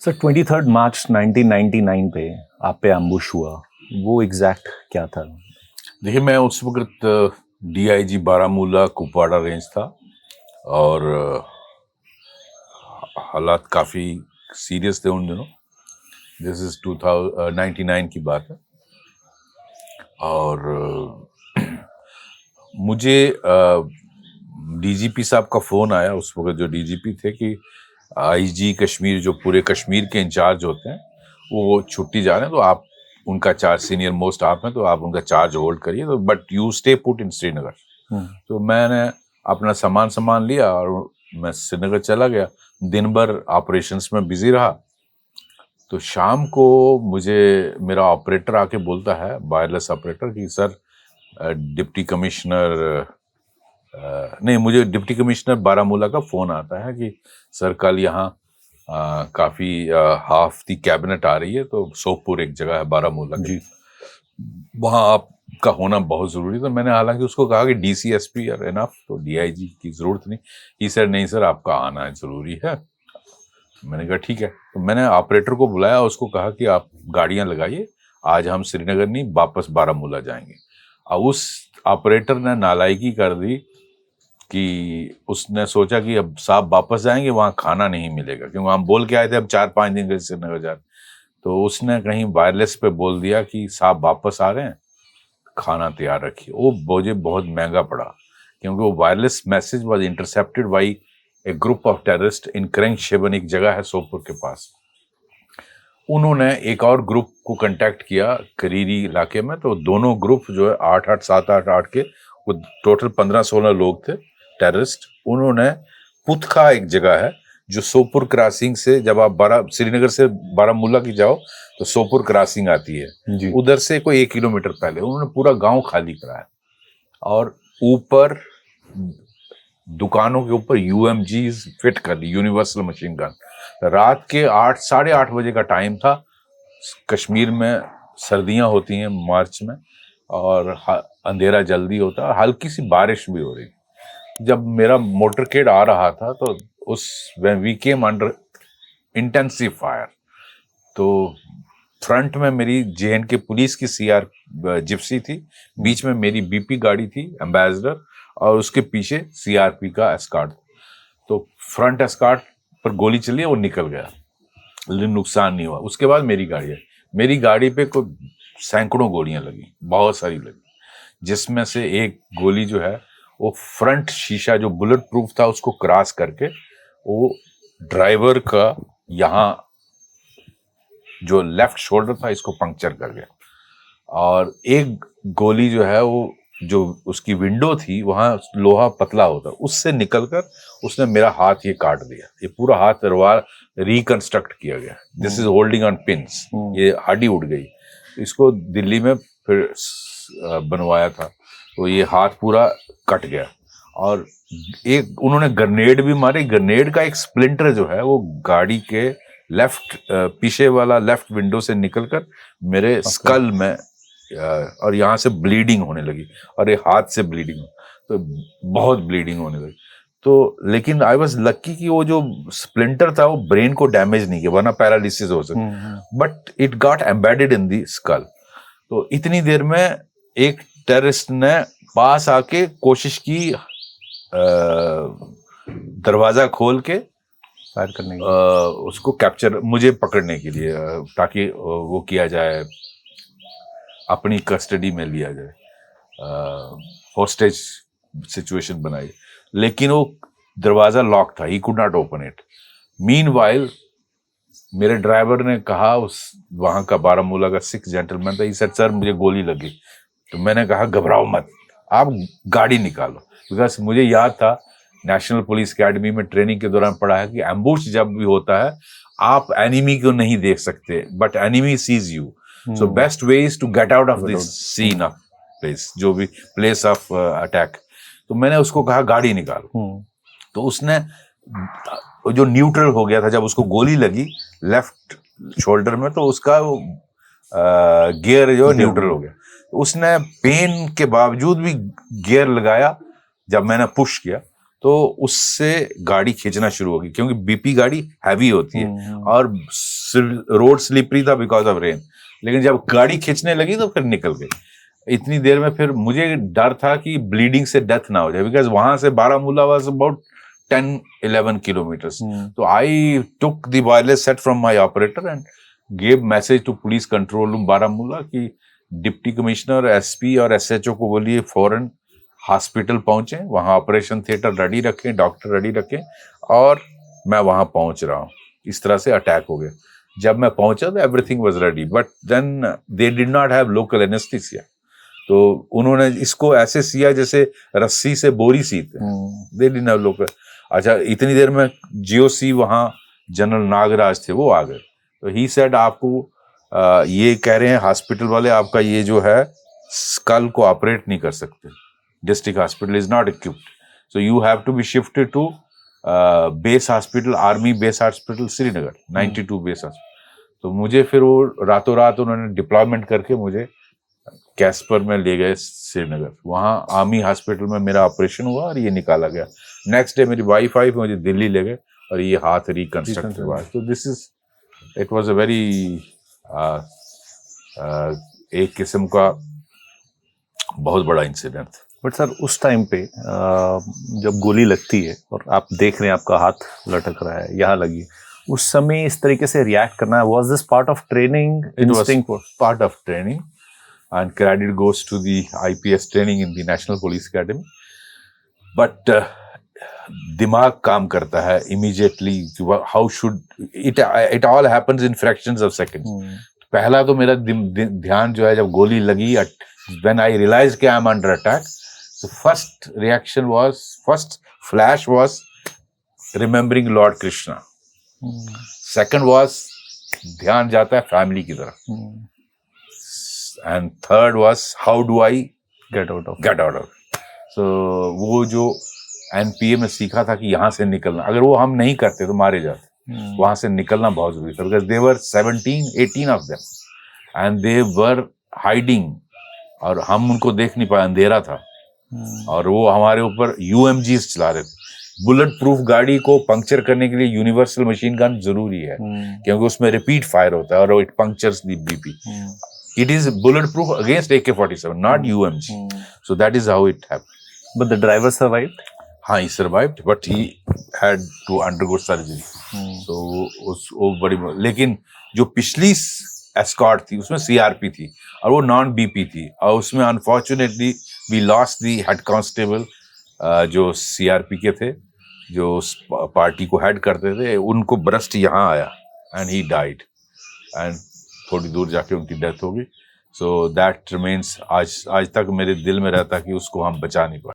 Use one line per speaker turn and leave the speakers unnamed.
Sir 23 मार्च 1999 पे आप पे एम्बुश हुआ, वो एग्जैक्ट क्या था?
देखिए, मैं उस वक्त डीआईजी बारामूला कुपवाड़ा रेंज था और हालात काफ़ी सीरियस थे उन दिनों। दिस इज़ 2099 की बात है। और मुझे डीजीपी साहब का फ़ोन आया उस वक्त, जो डीजीपी थे, कि आईजी कश्मीर, जो पूरे कश्मीर के इंचार्ज होते हैं, वो छुट्टी जा रहे हैं, तो आप उनका चार्ज, सीनियर मोस्ट आप हैं, तो आप उनका चार्ज होल्ड करिए, तो but you stay put in Srinagar. तो मैंने अपना सामान लिया और मैं श्रीनगर चला गया। दिन भर ऑपरेशंस में बिजी रहा। तो शाम को मुझे मेरा ऑपरेटर आके बोलता है, वायरलेस ऑपरेटर, कि सर डिप्टी कमिश्नर नहीं, मुझे डिप्टी कमिश्नर बारामूला का फ़ोन आता है कि सर कल यहाँ काफ़ी हाफ दी कैबिनेट आ रही है, तो सोपुर एक जगह है बारामूला की, वहाँ आपका होना बहुत ज़रूरी। तो मैंने हालांकि उसको कहा कि डीसीएसपी और एनफ, तो डीआईजी की ज़रूरत नहीं। ही सर नहीं सर, आपका आना ज़रूरी है। मैंने कहा ठीक है। तो मैंने ऑपरेटर को बुलाया, उसको कहा कि आप गाड़ियाँ लगाइए, आज हम श्रीनगर नहीं वापस बारामूला जाएंगे। अब उस ऑपरेटर ने नालायकी कर दी कि उसने सोचा कि अब साहब वापस जाएंगे, वहाँ खाना नहीं मिलेगा, क्योंकि हम बोल के आए थे अब 4-5 दिन के श्रीनगर जा रहे। तो उसने कहीं वायरलेस पे बोल दिया कि साहब वापस आ रहे हैं, खाना तैयार रखिए। वो मुझे बहुत महंगा पड़ा, क्योंकि वो wireless message was intercepted by a group of terrorist in क्रैंक शेबन, एक जगह है सोपुर के पास। उन्होंने एक और ग्रुप को कांटेक्ट किया करीरी इलाके में, तो दोनों ग्रुप जो है 8-8, 7-8 के, वो टोटल 15-16 लोग थे टेररिस्ट। उन्होंने पुतखा एक जगह है जो सोपुर क्रॉसिंग से, जब आप श्रीनगर से बारामूला की जाओ तो सोपुर क्रॉसिंग आती है, उधर से कोई 1 किलोमीटर पहले उन्होंने पूरा गांव खाली कराया और ऊपर दुकानों के ऊपर यूएमजी फिट कर दी, यूनिवर्सल मशीन गन। रात के 8, 8:30 बजे का टाइम था। कश्मीर में सर्दियां होती हैं मार्च में, और अंधेरा जल्दी होता है, हल्की सी बारिश भी हो रही। जब मेरा मोटरकेड आ रहा था तो उस when we came under intensive fire, तो फ्रंट में मेरी जेएनके पुलिस की सीआर जिप्सी थी, बीच में मेरी बीपी गाड़ी थी एम्बेसडर, और उसके पीछे सीआरपी का एस्कॉर्ट। तो फ्रंट एस्कॉर्ट पर गोली चली, वो निकल गया, लेकिन नुकसान नहीं हुआ। उसके बाद मेरी गाड़ी पे कोई सैकड़ों गोलियां लगी, बहुत सारी लगी, जिसमें से एक गोली जो है वो फ्रंट शीशा जो बुलेट प्रूफ था उसको क्रॉस करके वो ड्राइवर का यहाँ जो लेफ्ट शोल्डर था इसको पंक्चर कर गया। और एक गोली जो है वो, जो उसकी विंडो थी वहां लोहा पतला होता, उससे निकलकर उसने मेरा हाथ ये काट दिया। ये पूरा हाथ रिकंस्ट्रक्ट किया गया। This is holding on pins, ये हड्डी उड़ गई। इसको दिल्ली में फिर बनवाया था, तो ये हाथ पूरा कट गया। और एक उन्होंने ग्रेनेड भी मारे। ग्रेनेड का एक स्प्लिंटर जो है वो गाड़ी के लेफ्ट पीछे वाला लेफ्ट विंडो से निकलकर मेरे स्कल में, और यहाँ से ब्लीडिंग होने लगी, और ये हाथ से ब्लीडिंग, तो बहुत ब्लीडिंग होने लगी। तो लेकिन आई वाज लकी कि वो जो स्प्लिंटर था वो ब्रेन को डैमेज नहीं किया, वरना पैरालिसिस हो सकता, but it got embedded in the skull. तो इतनी देर में एक टेररिस्ट ने पास आके कोशिश की दरवाजा खोल के
फायर करने की,
उसको कैप्चर, मुझे पकड़ने के लिए, ताकि वो किया जाए, अपनी कस्टडी में लिया जाए, हॉस्टेज सिचुएशन बनाई। लेकिन वो दरवाजा लॉक था, he could not open it. Meanwhile मेरे ड्राइवर ने कहा, उस वहां का बारामूला का सिख जेंटलमैन था, सर मुझे गोली लगी। तो मैंने कहा घबराओ मत, आप गाड़ी निकालो। बिकॉज मुझे याद था नेशनल पुलिस अकेडमी में ट्रेनिंग के दौरान पढ़ा है कि एम्बुश जब भी होता है आप एनिमी को नहीं देख सकते, but enemy sees you. So best way is to get out of this scene of place, जो भी प्लेस ऑफ अटैक। तो मैंने उसको कहा गाड़ी निकालो। तो उसने, जो न्यूट्रल हो गया था जब उसको गोली लगी लेफ्ट शोल्डर में, तो उसका गियर जो न्यूट्रल हो गया। उसने पेन के बावजूद भी गियर लगाया। जब मैंने पुश किया तो उससे गाड़ी खींचना शुरू होगी, क्योंकि बीपी गाड़ी हैवी होती है और रोड स्लिपरी था बिकॉज ऑफ रेन। लेकिन जब गाड़ी खींचने लगी तो फिर निकल गई। इतनी देर में फिर मुझे डर था कि ब्लीडिंग से डेथ ना हो जाए, बिकॉज वहां से Baramulla was about 10-11 kilometers. So I took the wireless set from my operator and gave message to police control room Baramulla कि डिप्टी कमिश्नर, एसपी और एसएचओ को बोलिए फौरन हॉस्पिटल पहुंचे, वहां ऑपरेशन थिएटर रेडी रखें, डॉक्टर रेडी रखें, और मैं वहां पहुंच रहा हूं। इस तरह से अटैक हो गया। जब मैं पहुंचा तो everything was ready, but then they did not have local anaesthesia. तो उन्होंने इसको ऐसे सिया जैसे रस्सी से बोरी सीते, दे डिड नॉट हैव लोकल। अच्छा, इतनी देर में जीओसी वहां जनरल नागराज थे, वो आ गए। तो ही सेड आपको ये कह रहे हैं हॉस्पिटल वाले, आपका ये जो है स्कल को ऑपरेट नहीं कर सकते, district hospital is not equipped, so you have to be shifted to base hospital, army base hospital Srinagar, 92 base hospital. तो मुझे फिर वो रातों रात उन्होंने डिप्लॉयमेंट करके मुझे कैस्पर में ले गए श्रीनगर। वहाँ आर्मी हॉस्पिटल में मेरा ऑपरेशन हुआ और ये निकाला गया। नेक्स्ट डे मेरी वाइफ आई, मुझे दिल्ली ले गए और ये हाथ रिकंस्ट्रक्ट हुआ। तो this is, it was a very एक किस्म का बहुत बड़ा इंसिडेंट।
बट सर उस टाइम पे जब गोली लगती है और आप देख रहे हैं आपका हाथ लटक रहा है, यहाँ लगी, उस समय इस तरीके से रिएक्ट करना है, was this part of training?
It was part of training and credit goes to the IPS training in the National Police Academy. But दिमाग काम करता है immediately, how should it all happens in fractions of seconds. पहला तो मेरा ध्यान जो है जब गोली लगी, when I realized कि I'm under attack, so first reaction was, first flash was remembering Lord Krishna. Second was ध्यान जाता है फैमिली की तरफ, and third was how do I get out of it. So वो जो एनपीए में सीखा था कि यहाँ से निकलना, अगर वो हम नहीं करते तो मारे जाते, वहां से निकलना बहुत जरूरी था, because they were 17-18 of them and they were hiding और हम उनको देख नहीं पाए, अंधेरा था और वो हमारे ऊपर UMGs चला रहे थे। बुलेट प्रूफ गाड़ी को पंक्चर करने के लिए यूनिवर्सल मशीन गन जरूरी है, क्योंकि उसमें रिपीट फायर होता है और it punctures the BP. It is bulletproof against AK-47, not UMG. So that is how it happened.
But the driver survived?
हाँ, he survived, but he had to undergo surgery. So वो बड़ी, लेकिन जो पिछली escort थी उसमें CRP थी और वो नॉन BP थी, और उसमें unfortunately we lost the head constable जो CRP के थे, जो पार्टी को हेड करते थे, उनको ब्रस्ट यहाँ आया एंड ही डाइड, एंड थोड़ी दूर जाके उनकी डेथ हो गई। सो दैट रिमेन्स, आज तक मेरे दिल में रहता कि उसको हम बचा नहीं पाए।